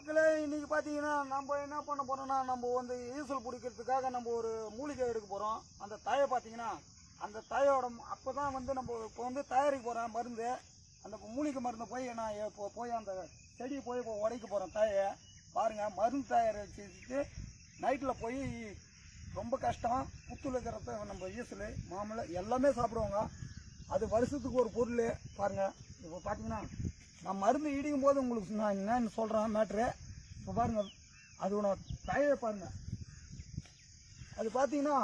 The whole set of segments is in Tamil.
மக்களே இன்னைக்கு பார்த்தீங்கன்னா நம்ம என்ன பண்ண போறோம்னா நம்ம வந்து ஈசல் பிடிக்கிறதுக்காக நம்ம ஒரு மூலிகை எடுக்க போகிறோம். அந்த தாயை பார்த்தீங்கன்னா அந்த தாயோட அப்போ தான் வந்து நம்ம இப்போ வந்து தயாரிக்க போகிறோம் மருந்து. அந்த மூலிகை மருந்தை போய் நான் இப்போ போய் அந்த செடியை போய் இப்போ உடைக்க போகிறேன் தாயை. பாருங்கள், மருந்து தயாரிச்சுட்டு நைட்டில் போய் ரொம்ப கஷ்டம். புத்துல இருக்கிறத நம்ம ஈசல் மாமலை எல்லாமே சாப்பிடுவாங்க. அது வருஷத்துக்கு ஒரு பொருள். பாருங்கள், இப்போ பார்த்தீங்கன்னா நான் மருந்து இடிக்கும் போது உங்களுக்கு நான் என்னன்னு சொல்கிறேன் மேட்ரு. இப்போ பாருங்கள், அதோட தயவை பாருங்கள். அது பார்த்தீங்கன்னா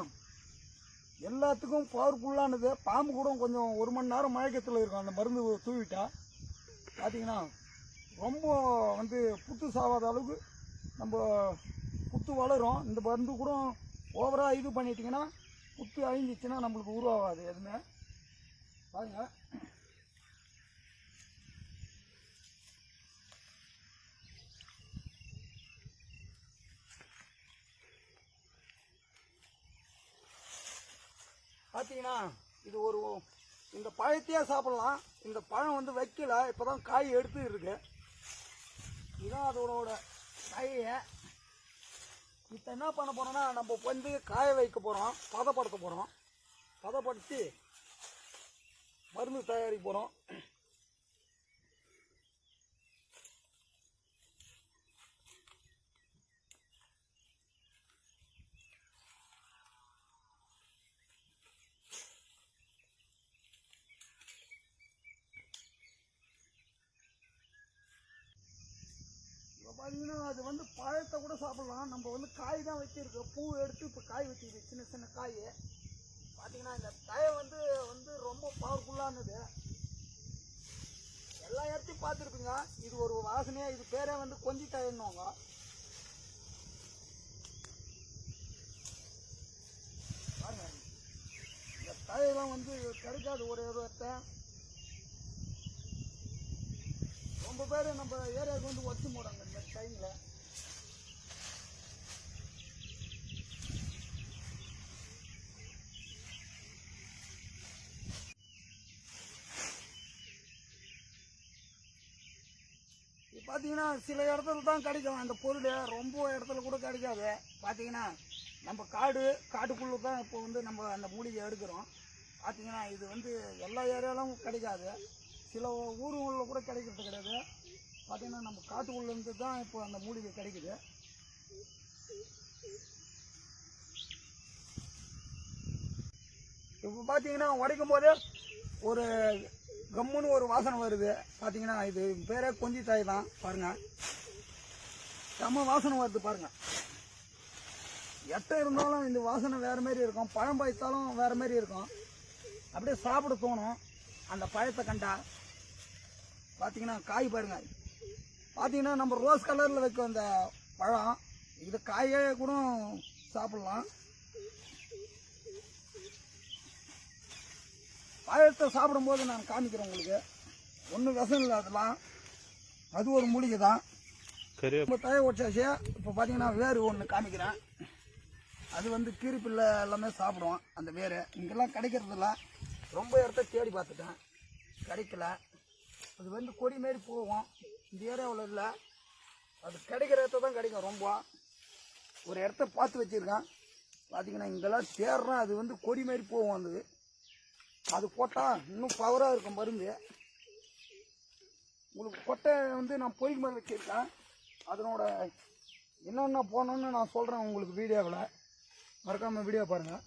எல்லாத்துக்கும் பவர்ஃபுல்லானது. பாம்பு கூட கொஞ்சம் 1 மணி நேரம் மயக்கத்தில் இருக்கும் அந்த மருந்து தூவிட்டா. பார்த்தீங்கன்னா ரொம்ப வந்து புத்து சாவாத அளவுக்கு நம்ம புத்து வளரும். இந்த மருந்து கூட ஓவராக இது பண்ணிட்டிங்கன்னா புத்து அழிஞ்சிச்சுன்னா நம்மளுக்கு உருவாகாது எதுவுமே. பாருங்கள், பார்த்தீங்கன்னா இது ஒரு இந்த பழத்தையே சாப்பிடலாம். இந்த பழம் வந்து வைக்கல, இப்போ தான் காய் எடுத்து இருக்கு. இதுதான் அதோட காயை. இப்போ என்ன பண்ண போகிறோன்னா நம்ம வந்து காய வைக்க போகிறோம், பதப்படுத்த போகிறோம். பதப்படுத்தி மருந்து தயாரிக்க போகிறோம். பார்த்தீங்கன்னா அது வந்து பழத்தை கூட சாப்பிடலாம். நம்ம வந்து காய் தான் வச்சிருக்கு, பூ எடுத்து இப்போ காய் வச்சுருக்கு, சின்ன சின்ன காய். பார்த்தீங்கன்னா இந்த தயை வந்து வந்து ரொம்ப பவர்ஃபுல்லானது. எல்லா இடத்தையும் பார்த்துருப்பீங்க. இது ஒரு வாசனையாக, இது பேரே வந்து கொஞ்சி தயன்னுவாங்க. பாருங்க, இந்த தயெல்லாம் வந்து கிடைக்காது ஒரு இடத்த. ரொம்ப பேர் நம்ம ஏரியாவுக்கு வந்து ஒச்சு போடாங்க இந்த டைமில். இப்போ பார்த்தீங்கன்னா சில இடத்துல தான் கிடைக்கும் அந்த பொருள், ரொம்ப இடத்துல கூட கிடைக்காது. பார்த்தீங்கன்னா நம்ம காட்டுக்குள்ளே தான் இப்போ வந்து நம்ம அந்த மூலிகை எடுக்கிறோம். பார்த்தீங்கன்னா இது வந்து எல்லா ஏரியாலும் கிடைக்காது, சில ஊருங்களில் கூட கிடைக்கிறது கிடையாது. பார்த்தீங்கன்னா நம்ம காட்டுக்குள்ளேருந்து தான் இப்போ அந்த மூலிகை கிடைக்குது. இப்போ பார்த்தீங்கன்னா உடைக்கும் போதே ஒரு கம்முன்னு ஒரு வாசனை வருது. பார்த்தீங்கன்னா இது பேரே கொஞ்சி தாய் தான். பாருங்கள், செம்ம வாசனை வருது. பாருங்கள், எட்டை இருந்தாலும் இந்த வாசனை வேறு மாதிரி இருக்கும், பழம் பாய்த்தாலும் வேறு மாதிரி இருக்கும். அப்படியே சாப்பிட தோணும் அந்த பழத்தை கண்டா. பார்த்தீங்கன்னா காய் பாருங்கள், பார்த்தீங்கன்னா நம்ம ரோஸ் கலரில் வைக்கும் அந்த பழம். இது காயே கூட சாப்பிட்லாம். பழத்தை சாப்பிடும்போது நான் காமிக்கிறேன் உங்களுக்கு. ஒன்றும் விஷம் இல்லை, அதெல்லாம் அது ஒரு மூலிகை தான். இப்போ தயை உடைச்சாச்சு. இப்போ பார்த்தீங்கன்னா வேறு ஒன்று காமிக்கிறேன். அது வந்து கீரிப்பிள்ளை எல்லாமே சாப்பிடுவோம் அந்த வேறு. இங்கெல்லாம் கிடைக்கிறதில்ல, ரொம்ப இடத்த தேடி பார்த்துட்டேன், கிடைக்கல. அது வந்து கொடி மாரி போகும், இந்த ஏரியாவில் இல்லை. அது கிடைக்கிற இடத்த தான் கிடைக்கும். ரொம்ப ஒரு இடத்த பார்த்து வச்சுருக்கேன். பார்த்தீங்கன்னா இங்கெல்லாம் தேடுறேன், அது வந்து கொடி மாரி போகும். அது போட்டால் இன்னும் பவராக இருக்கும் மருந்து. உங்களுக்கு கொட்டை வந்து நான் பொய்க்கு மேலே வச்சுருக்கேன். அதனோட என்னென்ன போனோன்னு நான் சொல்கிறேன் உங்களுக்கு வீடியோவில். மறக்காமல் வீடியோ பாருங்கள்.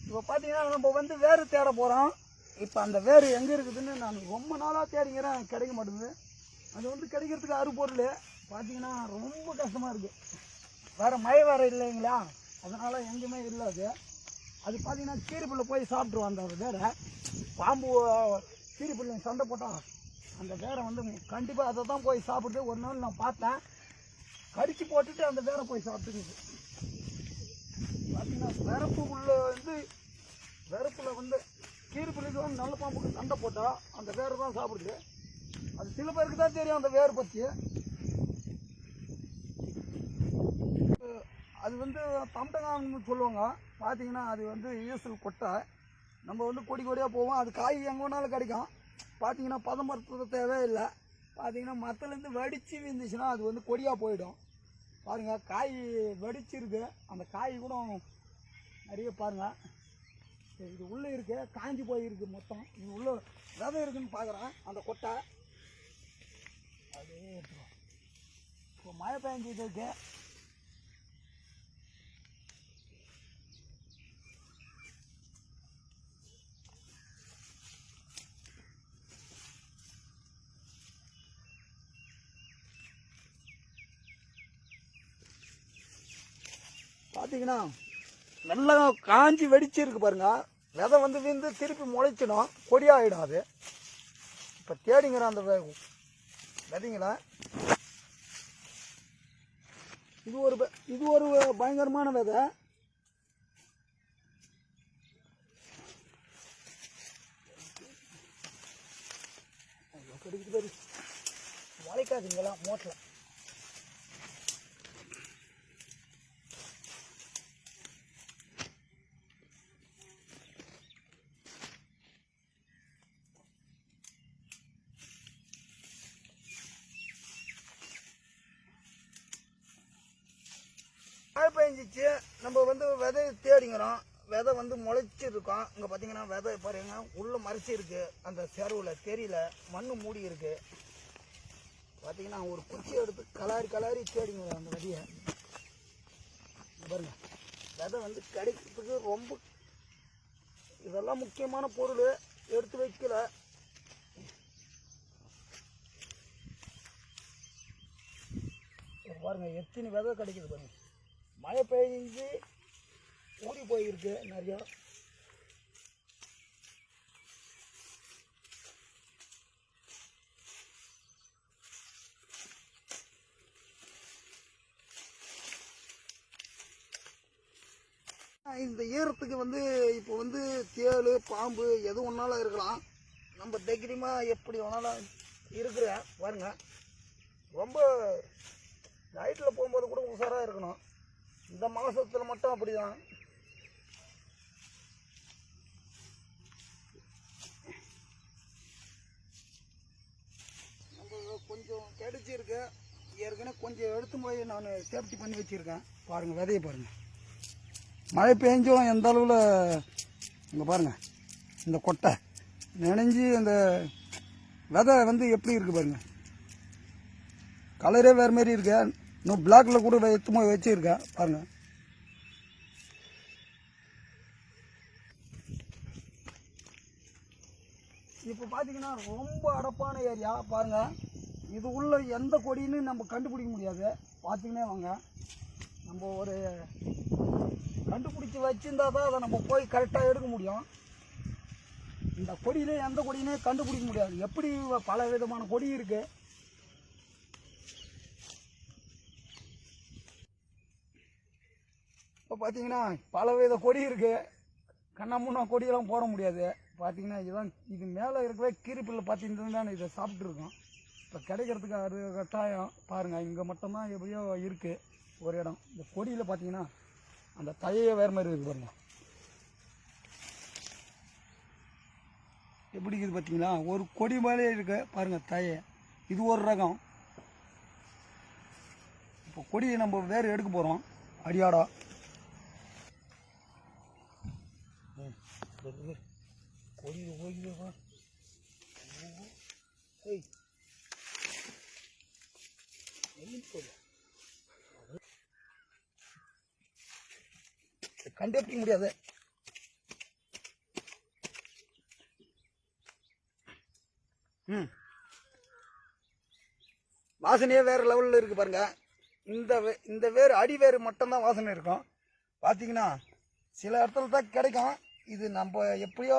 இப்போ பார்த்தீங்கன்னா நம்ம வந்து வேறு தேட போகிறோம். இப்போ அந்த வேறு எங்கே இருக்குதுன்னு நான் ரொம்ப நாளாக தேடிங்கிறேன், கிடைக்க மாட்டேங்குது. அது வந்து கிடைக்கிறதுக்கு அறுபொருள். பார்த்தீங்கன்னா ரொம்ப கஷ்டமாக இருக்குது. வேறு மழை வேறு இல்லைங்களா, அதனால் எங்கேயுமே இல்லை. அது பார்த்தீங்கன்னா கீரிப்புள்ள போய் சாப்பிட்ருவோம். அந்த வேரை பாம்பு கீரிப்புள்ள சண்டை போட்டால் அந்த வேரை வந்து கண்டிப்பாக அதை தான் போய் சாப்பிடுது. ஒரு நாள் நான் பார்த்தேன், கடிச்சு போட்டுட்டு அந்த வேரை போய் சாப்பிட்டுக்குது. பார்த்தீங்கன்னா வெறுப்புல வந்து கீரிப்புள்ளிக்கு வந்து நல்ல பாம்புக்கு சண்டை போட்டால் அந்த வேரை தான் சாப்பிடுது. அது சில பேருக்கு தான் தெரியும் அந்த வேர் பற்றி. அது வந்து தம்பட்டங்கான்னு சொல்லுவாங்க. பார்த்தீங்கன்னா அது வந்து ஈசல் கொட்டை. நம்ம வந்து கொடி கொடியாக போவோம். அது காய் எங்கே வேணாலும் கிடைக்கும். பார்த்தீங்கன்னா பதம்படுத்துறது தேவையில்லை. பார்த்தீங்கன்னா மரத்துலேருந்து வெடிச்சு விழுந்துச்சுன்னா அது வந்து கொடியாக போயிடும். பாருங்கள், காய் வெடிச்சிருக்கு. அந்த காய் கூட நிறைய பாருங்கள். இது உள்ளே இருக்கு, காஞ்சி போயிருக்கு மொத்தம். இது உள்ள விதை இருக்குன்னு பார்க்குறேன். அந்த கொட்டை அப்படியே எடுத்துருவோம். இப்போ மழை பெஞ்சிட்டு இருக்கு. பார்த்தீங்கன்னா நல்லா காஞ்சி வெடிச்சிருக்கு பாருங்க. விதை வந்து விந்து திருப்பி முளைச்சிடும், கொடியாகிடும். அது இப்போ தேடிங்கிற அந்த விதைங்கள. இது ஒரு பயங்கரமான விதை. கிடைக்குது பாரு, முளைக்காதுங்களா மோட்டில். மழை பெஞ்சிச்சு, நம்ம வந்து விதையை தேடிங்கிறோம். விதை வந்து முளைச்சிருக்கோம். இங்கே பார்த்தீங்கன்னா விதை பாருங்க, உள்ளே மறைச்சி இருக்கு. அந்த செருவில் தெரியல, மண் மூடி இருக்கு. பார்த்தீங்கன்னா ஒரு குச்சி எடுத்து கலாரி தேடிங்க அந்த விதையை. பாருங்க, விதை வந்து கிடைக்கிறதுக்கு ரொம்ப இதெல்லாம் முக்கியமான பொருள். எடுத்து வைக்கல. பாருங்க எத்தனை விதை கிடைக்குது பாருங்க. மழை பெய்ஞ்சு ஊறி போயிருக்கு நிறையா. இந்த ஈரத்துக்கு வந்து இப்போ வந்து தேள் பாம்பு எது ஒன்றாலும் இருக்கலாம். நம்ம தைரியமாக எப்படி வேணாலும் இருக்கிற பாருங்க. ரொம்ப நைட்டில் போகும்போது கூட உஷாராக இருக்கணும். இந்த மாதத்தில் மட்டும் அப்படி தான். நம்ம கொஞ்சம் கிடைச்சிருக்கு. ஏற்கனவே கொஞ்சம் எடுத்து போய் நான் சேஃப்டி பண்ணி வச்சுருக்கேன். பாருங்கள் விதையை பாருங்கள். மழை பெஞ்சும் எந்த அளவில் இங்கே பாருங்கள், இந்த கொட்டை நினைஞ்சி அந்த விதை வந்து எப்படி இருக்குது பாருங்கள். கலரே வேறு மாரி இருக்கு. இன்னும் பிளாக்ல கூட எடுத்து போய் வச்சுருக்கேன் பாருங்கள். இப்போ பார்த்தீங்கன்னா ரொம்ப அடப்பான ஏரியா பாருங்கள். இது உள்ள எந்த கொடின்னு நம்ம கண்டுபிடிக்க முடியாது. பார்த்தீங்கன்னா வாங்க, நம்ம ஒரு கண்டுபிடிச்சி வச்சுருந்தா தான் அதை நம்ம போய் கரெக்டாக எடுக்க முடியும். இந்த கொடியிலே எந்த கொடியுமே கண்டுபிடிக்க முடியாது. எப்படி பல விதமான கொடி இருக்குது. இப்போ பார்த்தீங்கன்னா பல வித கொடி இருக்குது. கண்ணாமூண்ணா கொடியெல்லாம் போட முடியாது. பார்த்தீங்கன்னா இதுதான், இது மேலே இருக்கவே கீரிப்பில் பார்த்தீங்கன்னா இதை சாப்பிட்ருக்கோம். இப்போ கிடைக்கிறதுக்கு அது கட்டாயம். பாருங்கள், இங்கே மட்டும்தான் எப்படியோ இருக்குது ஒரு இடம். இந்த கொடியில் பார்த்தீங்கன்னா அந்த தழையே வேறு மாதிரி இருக்குது பாருங்கள். எப்படி இருக்குது பார்த்தீங்களா, ஒரு கொடி மேலே இருக்கு பாருங்கள் தழையை. இது ஒரு ரகம். இப்போ கொடியை நம்ம வேறு எடுக்க போகிறோம். அடியாடா கொடி ஓய்வா. கண்டுபிடிக்க முடியாது. வாசனையே வேறு லெவலில் இருக்குது பாருங்க. இந்த வேறு அடி வேறு மட்டும்தான் வாசனை இருக்கும். பார்த்தீங்கன்னா சில இடத்துல தான் கிடைக்கும். இது நம்ம எப்படியோ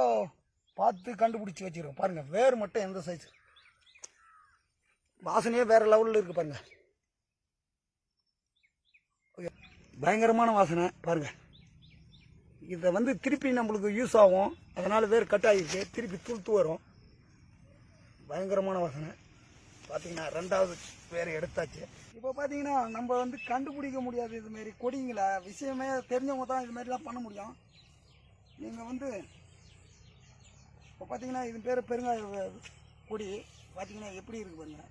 பார்த்து கண்டுபிடிச்சி வச்சுருக்கோம் பாருங்கள். வேறு மட்டும் எந்த சைஸ், வாசனையே வேறு லெவலில் இருக்குது பாருங்கள். ஓகே, பயங்கரமான வாசனை பாருங்கள். இதை வந்து திருப்பி நம்மளுக்கு யூஸ் ஆகும். அதனால் வேறு கட் ஆகிருக்கு, திருப்பி துளுத்து வரும். பயங்கரமான வாசனை. பார்த்தீங்கன்னா ரெண்டாவது வேறு எடுத்தாச்சு. இப்போ பார்த்தீங்கன்னா நம்ம வந்து கண்டுபிடிக்க முடியாது இதுமாரி கொடிங்களா, விஷயமே தெரிஞ்சவங்க தான் இது மாதிரிலாம் பண்ண முடியும். நீங்கள் வந்து இப்போ பார்த்தீங்கன்னா இது பேர் பெருங்காய கொடி பார்த்தீங்கன்னா எப்படி இருக்குது பாருங்க.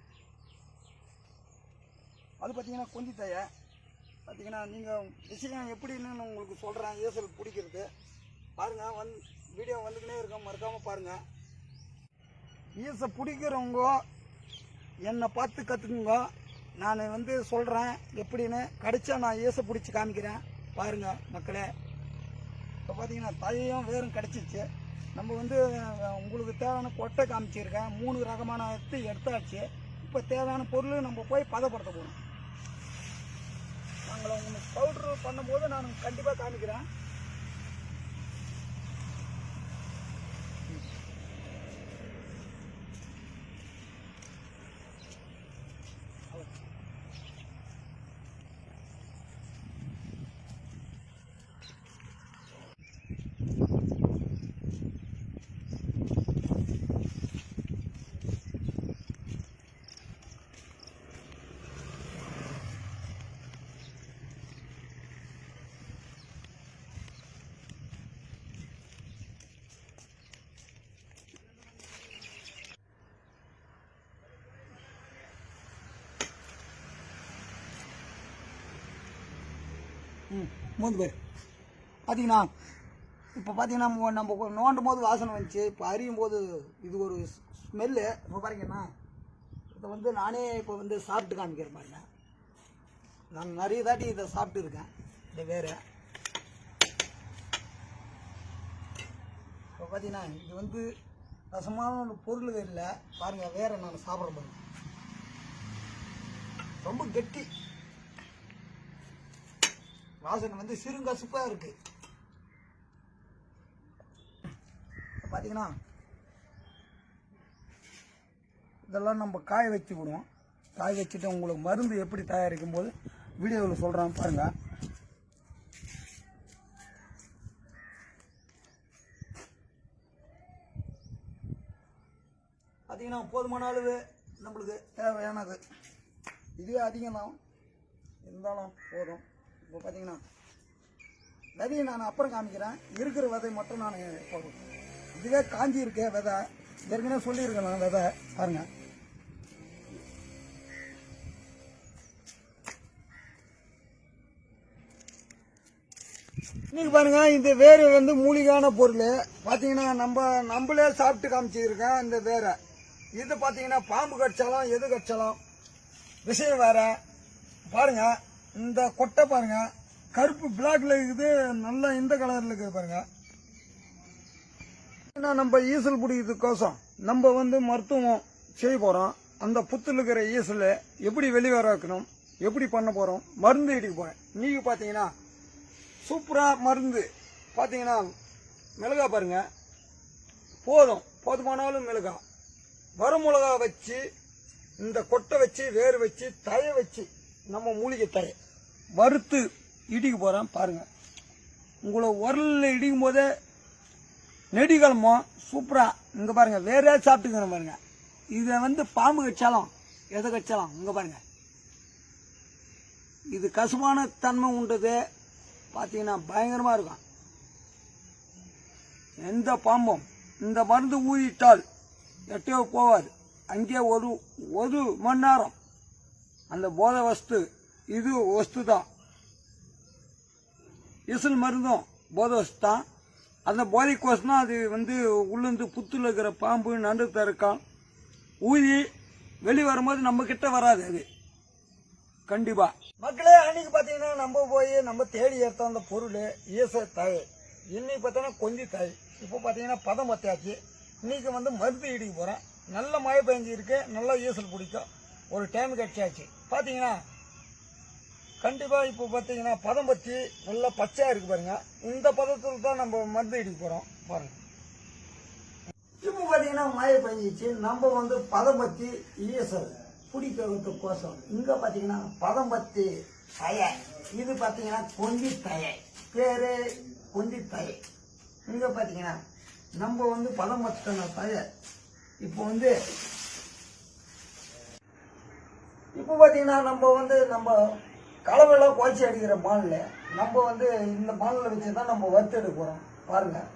அது பார்த்தீங்கன்னா கொஞ்சி தயை பார்த்தீங்கன்னா நீங்கள் விஷயம் எப்படின்னு உங்களுக்கு சொல்கிறேன். ஈசல் பிடிக்கிறது பாருங்கள், வீடியோ வந்துக்கினே இருக்க, மறக்காமல் பாருங்கள். ஈசல் பிடிக்கிறவங்க என்னை பார்த்து கற்றுக்குங்க. நான் வந்து சொல்கிறேன் எப்படின்னு. கடிச்சா நான் ஈசை பிடிச்சி காமிக்கிறேன் பாருங்கள் மக்களே. இப்போ பார்த்தீங்கன்னா தயையும் வேறும் கிடச்சிச்சு. நம்ம வந்து உங்களுக்கு தேவையான கொட்டை காமிச்சிருக்கேன். 3 ரகமான எடுத்தாச்சு. இப்போ தேவையான பொருள் நம்ம போய் பதப்படுத்த போகணும். நாங்கள் உங்களுக்கு பவுட்ரு பண்ணும்போது நான் கண்டிப்பாக காமிக்கிறேன். மூந்து பேர் பார்த்தீங்கன்னா இப்போ பார்த்தீங்கன்னா நம்ம நோண்டும் போது வாசனை வந்துச்சு. இப்போ அறியும் போது இது ஒரு ஸ்மெல்லு. இப்போ பாருங்கன்னா இதை வந்து நானே இப்போ வந்து சாப்பிட்டு காமிக்கிறேன் பாருங்க. நான் நிறைய தாட்டி இதை சாப்பிட்டு இருக்கேன். இந்த வேறு இப்போ பார்த்தீங்கன்னா இது வந்து ரசமான பொருள்கள் இல்லை பாருங்கள். வேறு நான் சாப்பிட்ற பாருங்க, ரொம்ப கெட்டி வாசனை வந்து சிறுங்கசுப்பாக இருக்குது. பார்த்தீங்கன்னா இதெல்லாம் நம்ம காய வச்சு விடுவோம். காய வச்சுட்டு உங்களுக்கு மருந்து எப்படி தயாரிக்கும் போது வீடியோவில் சொல்கிறேன் பாருங்கள். பார்த்தீங்கன்னா போதுமான அளவு நம்மளுக்கு தேவையானது. இதுவே அதிகம் தான் இருந்தாலும் போதும். இப்போ பார்த்தீங்கன்னா விதையை நான் அப்புறம் காமிக்கிறேன். இருக்கிற விதை மட்டும் நான் போடுறேன். இதுவே காஞ்சி இருக்கேன் விதை, ஏற்கனவே சொல்லியிருக்கேன் நான் விதை பாருங்க. இன்னைக்கு பாருங்க, இந்த வேறு வந்து மூலிகான பொருள் பார்த்தீங்கன்னா நம்மளே சாப்பிட்டு காமிச்சிருக்கேன். இந்த வேற இது பார்த்தீங்கன்னா பாம்பு கடிச்சாலும் எது கடிச்சாலும் விஷயம் வேற பாருங்க. இந்த கொட்டை பாருங்க, கருப்பு பிளாக்ல இருக்குது, நல்லா இந்த கலர்ல இருக்குது பாருங்க. நம்ம ஈசல் பிடிக்கிறதுக்கோசம் நம்ம வந்து மருத்துவம் செய்ய போறோம். அந்த புத்தில் இருக்கிற ஈசல் எப்படி வெளிவர வைக்கணும், எப்படி பண்ண போறோம், மருந்து இடிக்க போறேன். நீங்க பாத்தீங்கன்னா சூப்பரா மருந்து பாத்தீங்கன்னா மிளகா பாருங்க, போதுமானாலும் மிளகா, வரமிளகா வச்சு, இந்த கொட்டை வச்சு, வேறு வச்சு, தயை வச்சு, நம்ம மூலிகை தயை வறுத்து இடிக்க போறேன் பாருங்க. உங்களை உரலில் இடிக்கும் போதே நெடிக்கிழமோ சூப்பரா இங்க பாருங்க. வேற சாப்பிட்டுக்கிறேன் பாருங்க. இதை வந்து பாம்பு கடிச்சாலும் எதை கடிச்சாலும் இங்க பாருங்க, இது கசுவான தன்மை உண்டது பார்த்தீங்கன்னா பயங்கரமா இருக்கும். எந்த பாம்பும் இந்த மருந்து ஊதிட்டால் எட்டையோ போவாது. அங்கே ஒரு மணி நேரம் அந்த போதை வஸ்து, இது வஸ்து தான். ஈசல் மருந்தும் போதை வஸ்து தான். அந்த போதைக்கோசம் தான் அது வந்து உள்ளிருந்து புத்துல இருக்கிற பாம்பு நண்டு தருக்கான் ஊதி வெளியே வரும்போது நம்ம கிட்ட வராது அது கண்டிப்பா. மக்களே, அன்னைக்கு பார்த்தீங்கன்னா நம்ம போய் நம்ம தேடி எடுத்த அந்த பொருள் ஈச தயை. இன்னைக்கு பார்த்தீங்கன்னா கொஞ்சி தயை. இப்போ பார்த்தீங்கன்னா பதம் பத்தியாச்சு. இன்னைக்கு வந்து மருந்து இடிக்க போகிறேன். நல்ல மழை பெஞ்சு இருக்கு, நல்லா ஈசல் பிடிக்கும். ஒரு டைம் கட்சியாச்சு பார்த்தீங்கன்னா கண்டிப்பாக. இப்போ பார்த்தீங்கன்னா பதம் பற்றி நல்லா பச்சையாக இருக்கு பாருங்க. இந்த பதத்தில் தான் நம்ம மருந்து இடிக்க போகிறோம் பாருங்க. இப்போ பார்த்தீங்கன்னா மழை பெஞ்சிச்சு. நம்ம வந்து பதம் பற்றி ஈசல் பிடிக்கிறதுக்கோசம் இங்கே பார்த்தீங்கன்னா பதம் பற்றி தயை. இது பார்த்தீங்கன்னா கொஞ்சி தயை, பேரு கொஞ்சி தயை. இங்கே பார்த்தீங்கன்னா நம்ம வந்து பதம் பற்றின தயை. இப்போ வந்து இப்போ பார்த்தீங்கன்னா நம்ம கலவையெல்லாம் குறைச்சி அடிக்கிற மானில் நம்ம இந்த மானில் வச்சு தான் நம்ம வறுத்து எடுக்க போகிறோம். பாருங்கள்,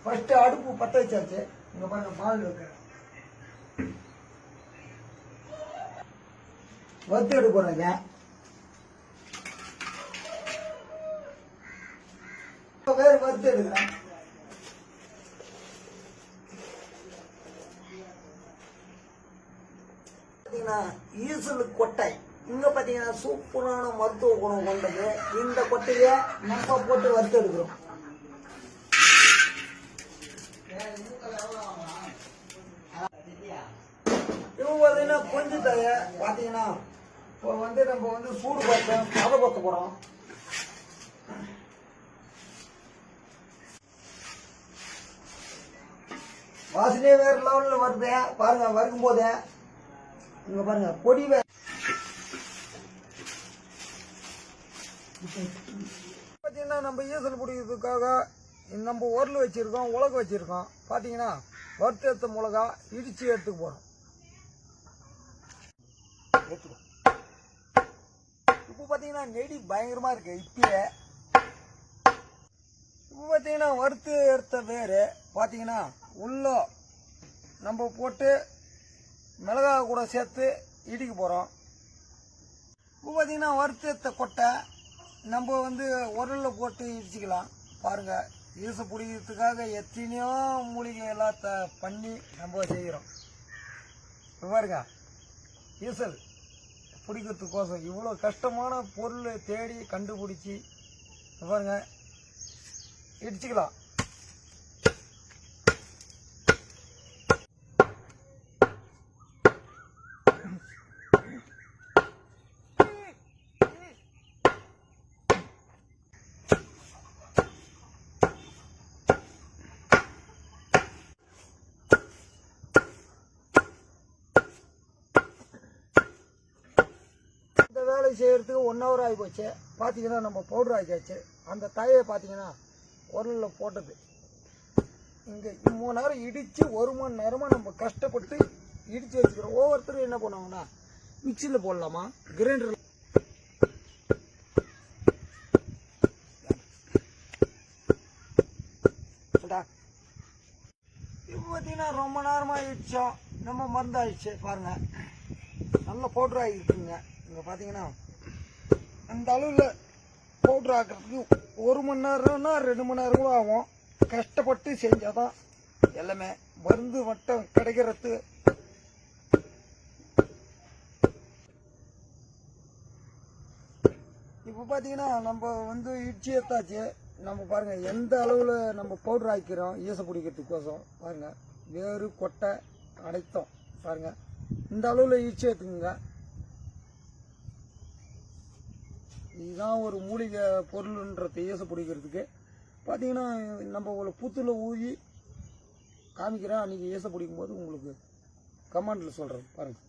ஃபஸ்ட்டு அடுப்பு பற்ற வச்சாச்சு. இங்கே பாருங்கள், மால் இருக்கு, வறுத்து எடுக்க போகிறேங்க. வேறு வறுத்து எடுக்கிறேன். பார்த்தீங்கன்னா ஈசல் கொட்டை இங்கே பார்த்தீங்கன்னா சூப்பரான மருத்துவ குணம் கொண்டது. இந்த கொட்டையை நம்ம போட்டு வறுத்து எடுக்கிறோம். இப்போ பார்த்தீங்கன்னா கொஞ்சம் தய பார்த்தீங்கன்னா இப்போ நம்ம சூடு பார்த்தோம், அதை கொத்த போகிறோம். வாசனையே வேறு லெவலில் வருது. பாருங்க, வறுக்கும் போதே இங்கே பாருங்க பொடி பார்த்தீங்கன்னா நம்ம ஈசல் பிடிக்கிறதுக்காக நம்ம உரல் வச்சுருக்கோம், உலக வச்சுருக்கோம். பார்த்தீங்கன்னா வறுத்து எடுத்த மிளகா இடித்து எடுத்துக்க போகிறோம். இப்போ பார்த்தீங்கன்னா நெடி பயங்கரமாக இருக்குது. இப்போ பார்த்தீங்கன்னா வறுத்து எடுத்த வேறு பார்த்தீங்கன்னா உள்ள நம்ம போட்டு மிளகாய் கூட சேர்த்து இடிக்க போகிறோம். இப்போ பார்த்தீங்கன்னா வறுத்து எடுத்த கொட்டை நம்ம உரலில் போட்டு இடிச்சிக்கலாம். பாருங்கள், ஈச பிடிக்கிறதுக்காக எத்தனையோ மூலிகை எல்லாம் பண்ணி நம்ம செய்கிறோம். இப்போ பாருங்க, ஈசல் பிடிக்கிறதுக்கோசம் இவ்வளோ கஷ்டமான பொருள் தேடி கண்டுபிடிச்சி பாருங்க இடிச்சிக்கலாம். வேலை செய்கிறதுக்கு 1 hour ஆகி போச்சு. பார்த்தீங்கன்னா நம்ம பவுடர் ஆகியாச்சு. அந்த தாயை பார்த்தீங்கன்னா உரலில் போட்டது இங்கே 3 நேரம் இடித்து 1 மணி நேரமாக நம்ம கஷ்டப்பட்டு இடித்து வச்சுக்கிறோம். ஒவ்வொருத்தரும் என்ன பண்ணுவாங்கன்னா மிக்சியில் போடலாமா, கிரைண்டர் இப்போ பார்த்தீங்கன்னா ரொம்ப நேரமாக இடித்தோம். நம்ம மருந்து ஆயிடுச்சு. பாருங்கள், நல்ல பவுடர் ஆகிருக்குங்க. இங்கே பார்த்தீங்கன்னா அந்த அளவில் பவுட்ரு ஆக்கிறதுக்கு 1 மணி நேரம்னா 2 மணி நேரம் கூட ஆகும். கஷ்டப்பட்டு செஞ்சால் தான் எல்லாமே மருந்து மட்டும் கிடைக்கிறது. இப்போ பார்த்தீங்கன்னா நம்ம இடிச்சு எடுத்தாச்சு. நம்ம பாருங்கள் எந்த அளவில் நம்ம பவுட்ரு ஆக்கிறோம் ஈச பிடிக்கிறதுக்கோசம். பாருங்கள், வேறு கொட்டை அனைத்தும் பாருங்கள் இந்த அளவில் இடிச்சு எடுத்துக்குங்க. இதுதான் ஒரு மூலிகை பொருள்ன்றது ஈச பிடிக்கிறதுக்கு. பார்த்தீங்கன்னா நம்ம ஒரு புத்தில் ஊதி காமிக்கிறேன். அன்றைக்கி ஈச பிடிக்கும்போது உங்களுக்கு கமெண்டில் சொல்கிறேன். பாருங்கள்.